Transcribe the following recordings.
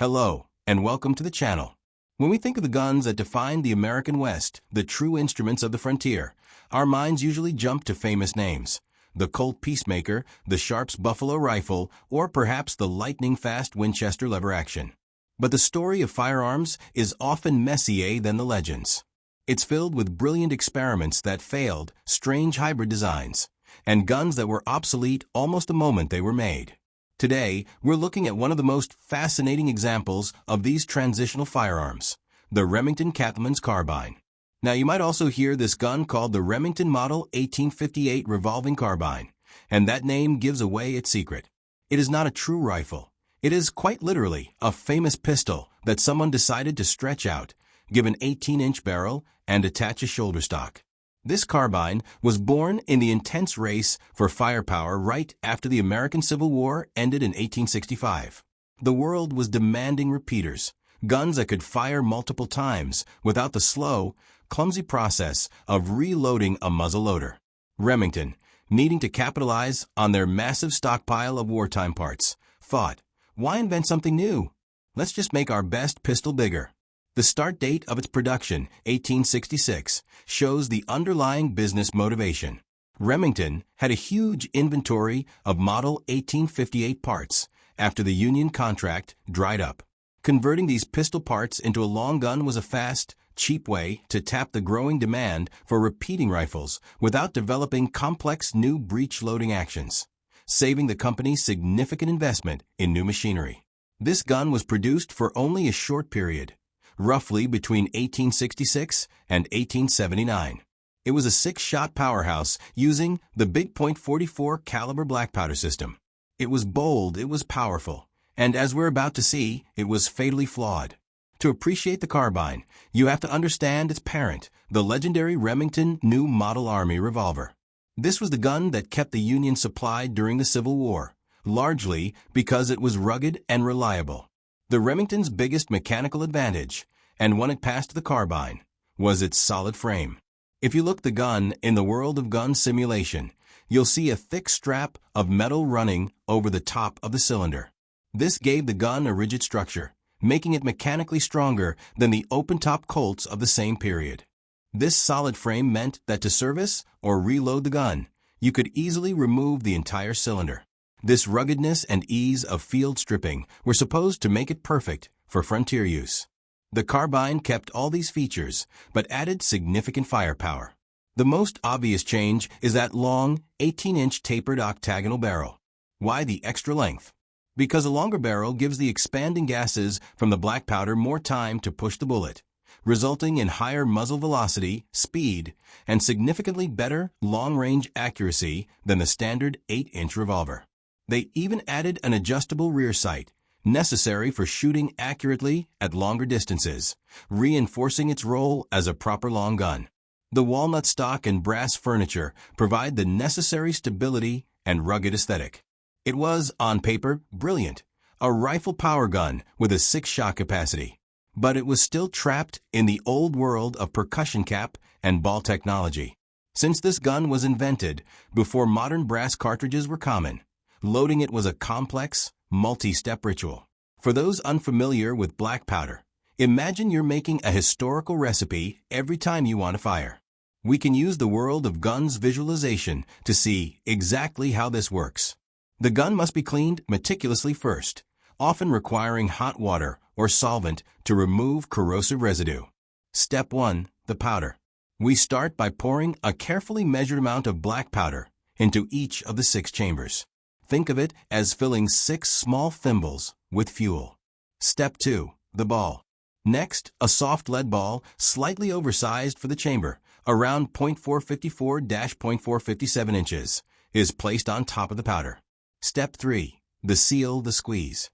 Hello, and welcome to the channel. When we think of the guns that defined the American West, the true instruments of the frontier, our minds usually jump to famous names. The Colt Peacemaker, the Sharps Buffalo Rifle, or perhaps the lightning-fast Winchester lever-action. But the story of firearms is often messier than the legends. It's filled with brilliant experiments that failed, strange hybrid designs, and guns that were obsolete almost the moment they were made. Today, we're looking at one of the most fascinating examples of these transitional firearms, the Remington Cattleman's Carbine. Now, you might also hear this gun called the Remington Model 1858 Revolving Carbine, and that name gives away its secret. It is not a true rifle. It is quite literally a famous pistol that someone decided to stretch out, give an 18-inch barrel, and attach a shoulder stock. This carbine was born in the intense race for firepower right after the American Civil War ended in 1865. The world was demanding repeaters, guns that could fire multiple times without the slow, clumsy process of reloading a muzzle loader. Remington, needing to capitalize on their massive stockpile of wartime parts, thought, why invent something new? Let's just make our best pistol bigger. The start date of its production, 1866, shows the underlying business motivation. Remington had a huge inventory of Model 1858 parts after the Union contract dried up. Converting these pistol parts into a long gun was a fast, cheap way to tap the growing demand for repeating rifles without developing complex new breech-loading actions, saving the company significant investment in new machinery. This gun was produced for only a short period, roughly between 1866 and 1879. It was a 6-shot powerhouse using the big .44 caliber black powder system. It was bold, it was powerful, and as we're about to see, it was fatally flawed. To appreciate the carbine, you have to understand its parent, the legendary Remington New Model Army revolver. This was the gun that kept the Union supplied during the Civil War, largely because it was rugged and reliable. The Remington's biggest mechanical advantage, and one it passed the carbine, was its solid frame. If you look the gun in the world of gun simulation, you'll see a thick strap of metal running over the top of the cylinder. This gave the gun a rigid structure, making it mechanically stronger than the open-top Colts of the same period. This solid frame meant that to service or reload the gun, you could easily remove the entire cylinder. This ruggedness and ease of field stripping were supposed to make it perfect for frontier use. The carbine kept all these features, but added significant firepower. The most obvious change is that long, 18-inch tapered octagonal barrel. Why the extra length? Because a longer barrel gives the expanding gases from the black powder more time to push the bullet, resulting in higher muzzle velocity, speed, and significantly better long-range accuracy than the standard 8-inch revolver. They even added an adjustable rear sight, necessary for shooting accurately at longer distances, reinforcing its role as a proper long gun. The walnut stock and brass furniture provide the necessary stability and rugged aesthetic. It was, on paper, brilliant, a rifle power gun with a 6-shot capacity. But it was still trapped in the old world of percussion cap and ball technology. Since this gun was invented before modern brass cartridges were common, loading it was a complex, multi-step ritual. For those unfamiliar with black powder, imagine you're making a historical recipe every time you want to fire. We can use the world of guns visualization to see exactly how this works. The gun must be cleaned meticulously first, often requiring hot water or solvent to remove corrosive residue. Step 1. The powder. We start by pouring a carefully measured amount of black powder into each of the 6 chambers. Think of it as filling 6 small thimbles with fuel. Step 2. The ball. Next, a soft lead ball, slightly oversized for the chamber, around .454-.457 inches, is placed on top of the powder. Step 3. The seal, the squeeze.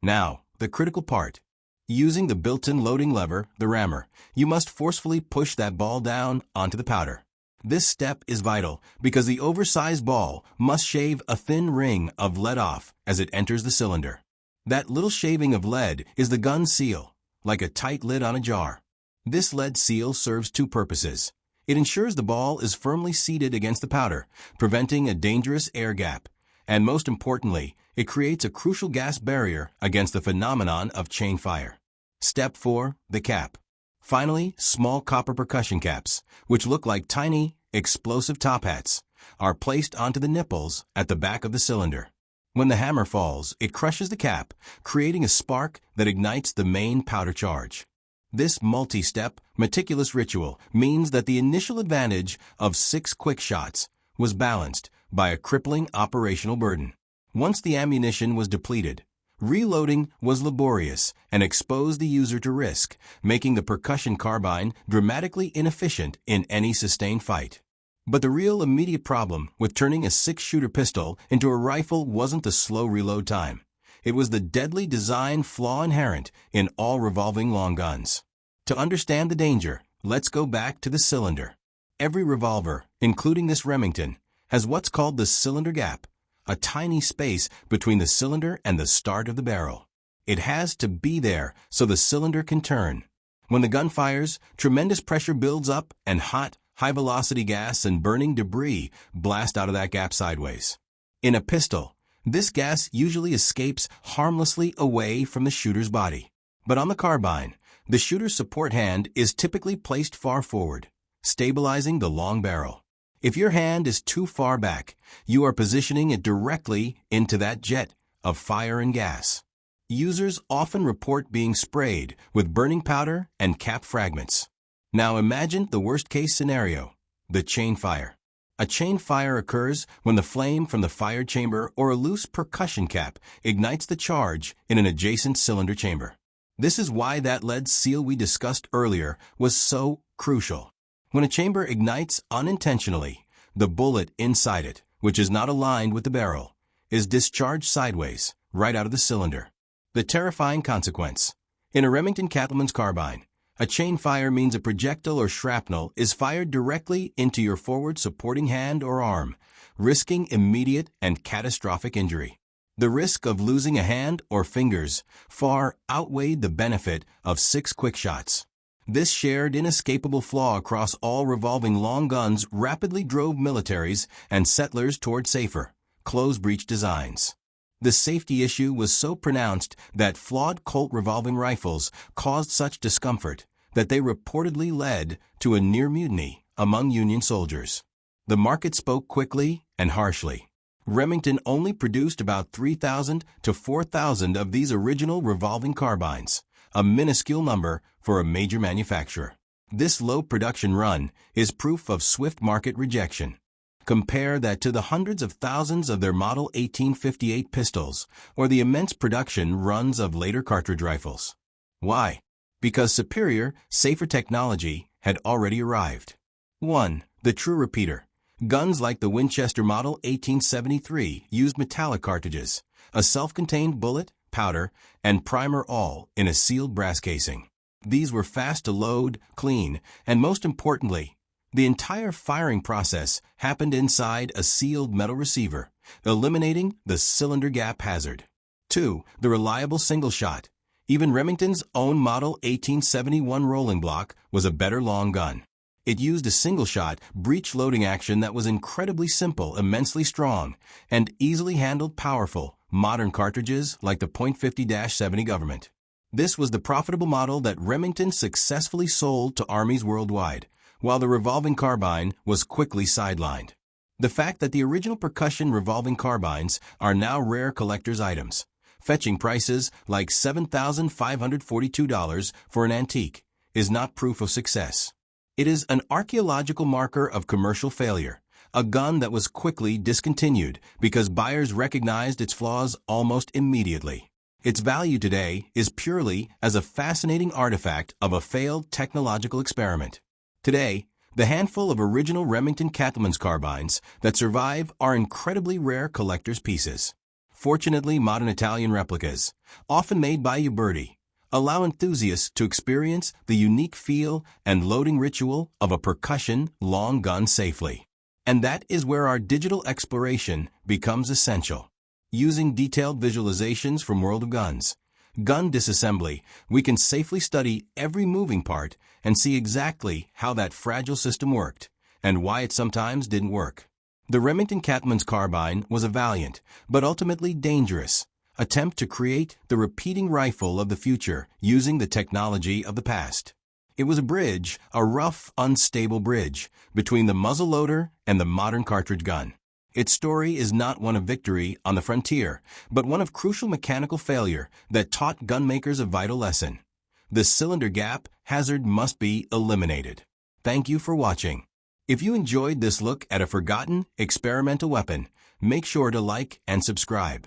Now, the critical part. Using the built-in loading lever, the rammer, you must forcefully push that ball down onto the powder. This step is vital because the oversized ball must shave a thin ring of lead off as it enters the cylinder. That little shaving of lead is the gun seal, like a tight lid on a jar. This lead seal serves 2 purposes. It ensures the ball is firmly seated against the powder, preventing a dangerous air gap, And most importantly, it creates a crucial gas barrier against the phenomenon of chain fire. Step 4. The cap. Finally, small copper percussion caps, which look like tiny, explosive top hats, are placed onto the nipples at the back of the cylinder. When the hammer falls, it crushes the cap, creating a spark that ignites the main powder charge. This multi-step, meticulous ritual means that the initial advantage of 6 quick shots was balanced by a crippling operational burden. Once the ammunition was depleted, reloading was laborious and exposed the user to risk, making the percussion carbine dramatically inefficient in any sustained fight. But the real immediate problem with turning a 6-shooter pistol into a rifle wasn't the slow reload time. It was the deadly design flaw inherent in all revolving long guns. To understand the danger, let's go back to the cylinder. Every revolver, including this Remington, has what's called the cylinder gap, a tiny space between the cylinder and the start of the barrel. It has to be there so the cylinder can turn. When the gun fires, tremendous pressure builds up and hot, high-velocity gas and burning debris blast out of that gap sideways. In a pistol, this gas usually escapes harmlessly away from the shooter's body. But on the carbine, the shooter's support hand is typically placed far forward, stabilizing the long barrel. If your hand is too far back, you are positioning it directly into that jet of fire and gas. Users often report being sprayed with burning powder and cap fragments. Now imagine the worst-case scenario, the chain fire. A chain fire occurs when the flame from the fired chamber or a loose percussion cap ignites the charge in an adjacent cylinder chamber. This is why that lead seal we discussed earlier was so crucial. When a chamber ignites unintentionally, the bullet inside it, which is not aligned with the barrel, is discharged sideways, right out of the cylinder. The terrifying consequence. In a Remington Cattleman's carbine, a chain fire means a projectile or shrapnel is fired directly into your forward supporting hand or arm, risking immediate and catastrophic injury. The risk of losing a hand or fingers far outweighed the benefit of 6 quick shots. This shared inescapable flaw across all revolving long guns rapidly drove militaries and settlers toward safer, close-breech designs. The safety issue was so pronounced that flawed Colt revolving rifles caused such discomfort that they reportedly led to a near mutiny among Union soldiers. The market spoke quickly and harshly. Remington only produced about 3,000 to 4,000 of these original revolving carbines, a minuscule number for a major manufacturer. This low production run is proof of swift market rejection. Compare that to the hundreds of thousands of their Model 1858 pistols or the immense production runs of later cartridge rifles. Why? Because superior, safer technology had already arrived. 1. The true repeater. Guns like the Winchester Model 1873 used metallic cartridges, a self-contained bullet, powder, and primer all in a sealed brass casing. These were fast to load, clean, and most importantly, the entire firing process happened inside a sealed metal receiver, eliminating the cylinder gap hazard. 2. The reliable single shot. Even Remington's own Model 1871 rolling block was a better long gun. It used a single-shot, breech-loading action that was incredibly simple, immensely strong, and easily handled powerful, modern cartridges like the .50-70 Government. This was the profitable model that Remington successfully sold to armies worldwide, while the revolving carbine was quickly sidelined. The fact that the original percussion revolving carbines are now rare collector's items, fetching prices like $7,542 for an antique, is not proof of success. It is an archaeological marker of commercial failure, a gun that was quickly discontinued because buyers recognized its flaws almost immediately. Its value today is purely as a fascinating artifact of a failed technological experiment. Today, the handful of original Remington Cattleman's carbines that survive are incredibly rare collector's pieces. Fortunately, modern Italian replicas, often made by Uberti, allow enthusiasts to experience the unique feel and loading ritual of a percussion long gun safely. And that is where our digital exploration becomes essential. Using detailed visualizations from World of Guns, Gun Disassembly, we can safely study every moving part and see exactly how that fragile system worked and why it sometimes didn't work. The Remington Cattleman's carbine was a valiant, but ultimately dangerous, attempt to create the repeating rifle of the future using the technology of the past. It was a bridge, a rough, unstable bridge, between the muzzleloader and the modern cartridge gun. Its story is not one of victory on the frontier, but one of crucial mechanical failure that taught gunmakers a vital lesson. The cylinder gap hazard must be eliminated. Thank you for watching. If you enjoyed this look at a forgotten experimental weapon, make sure to like and subscribe.